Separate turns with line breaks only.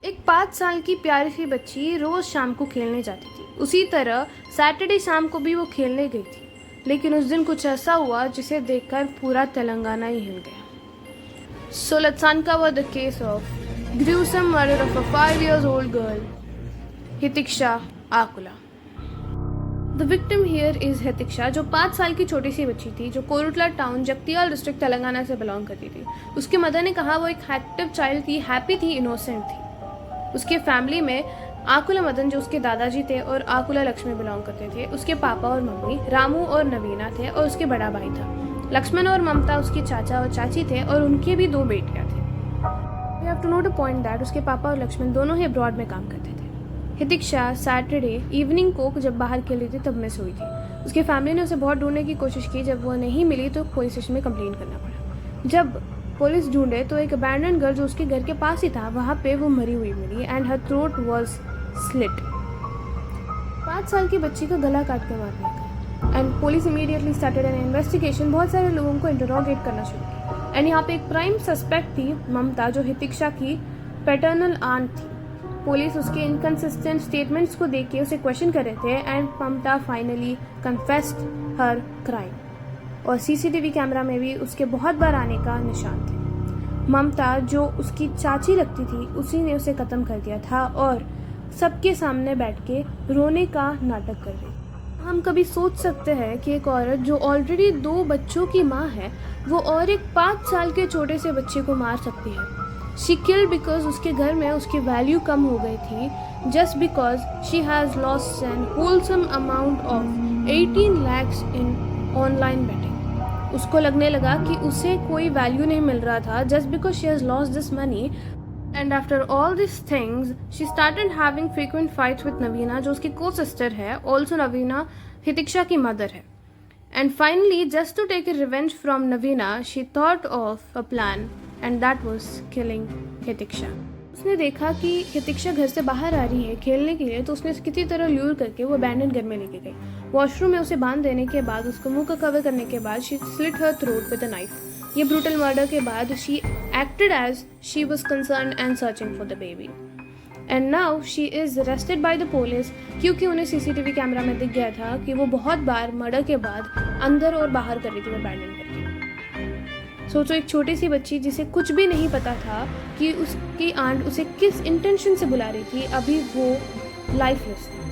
एक 5 साल की प्यारी सी बच्ची रोज शाम को खेलने जाती थी। उसी तरह सैटरडे शाम को भी वो खेलने गई थी, लेकिन उस दिन कुछ ऐसा हुआ जिसे देखकर पूरा तेलंगाना ही हिल गया। So let's uncover the case of gruesome murder of a 5 years old girl, Hitiksha Akula. The victim here is Hitiksha, जो 5 साल की छोटी सी बच्ची थी, जो कोरुटला टाउन जगतियाल डिस्ट्रिक्ट तेलंगाना से बिलोंग करती थी। उसकी मदर ने कहा वो एक एक्टिव चाइल्ड थी, हैप्पी थी, इनोसेंट थी। उसके फैमिली में आकुला मदन जो उसके दादाजी थे और आकुला लक्ष्मी बिलोंग करते थे। उसके पापा और मम्मी रामू और नवीना थे और उसके बड़ा भाई था। लक्ष्मण और ममता उसके चाचा और चाची थे और उनके भी 2 बेटियां थे। We have to note a point that उसके पापा और लक्ष्मण दोनों ही अब्रॉड में काम करते थे। हितिक्षा सैटरडे इवनिंग को जब बाहर खेल रही थी तब मिस हुई थी। उसके फैमिली ने उसे बहुत ढूंढने की कोशिश की। जब वो नहीं मिली तो पुलिस स्टेशन में कंप्लेन करना पड़ा। जब पुलिस ढूंढे तो एक अबैंडन घर जो उसके घर के पास ही था, वहाँ पे वो मरी हुई मिली and her throat was slit. 5 साल की बच्ची का गला काट के मारने का। And police immediately started N investigation. बहुत सारे लोगों को इंटरोगेट करना शुरू किया। एंड यहाँ पे एक प्राइम सस्पेक्ट थी ममता, जो हितिक्षा की पैटर्नल आंट थी। पुलिस उसके इनकंसिस्टेंट स्टेटमेंट्स को देख के उसे क्वेश्चन कर रहे थे and Mamta finally confessed her crime. और सीसीटीवी कैमरा में भी उसके बहुत बार आने का निशान थे। ममता जो उसकी चाची लगती थी, उसी ने उसे खत्म कर दिया था और सबके सामने बैठ के रोने का नाटक कर रही। हम कभी सोच सकते हैं कि एक औरत जो ऑलरेडी 2 बच्चों की माँ है, वो और एक 5 साल के छोटे से बच्चे को मार सकती है। शी किल्ड बिकॉज उसके घर में उसकी वैल्यू कम हो गई थी, just because she has lost an wholesome amount of 18 lakhs in online betting. उसको लगने लगा कि उसे कोई वैल्यू नहीं मिल रहा था just because she has lost this money. And after all this things she started having frequent fights with Navina, जो उसकी को सिस्टर है। ऑल्सो नवीना हितिक्षा की मदर है। And finally just to take a revenge from Navina she thought of a plan and that was killing Hitiksha. उसने देखा कि हितिक्षा घर से बाहर आ रही है खेलने के लिए, तो उसने किसी तरह ल्यूर करके वो अबैंडन घर में लेके गई। वॉशरूम में उसे बांध देने के बाद, उसको मुंह का कवर करने के बाद she slit her throat with a knife. ये ब्रूटल मर्डर के बाद she acted as she was concerned and searching for the baby. And now she is arrested by the police, क्योंकि उन्हें सीसीटीवी कैमरा में दिख गया था कि वो बहुत बार मर्डर के बाद अंदर और बाहर कर रही थी अबैंडन करके। सोचो, एक छोटी सी बच्ची जिसे कुछ भी नहीं पता था कि उसकी आंट उसे किस इंटेंशन से बुला रही थी, अभी वो लाइफलेस है।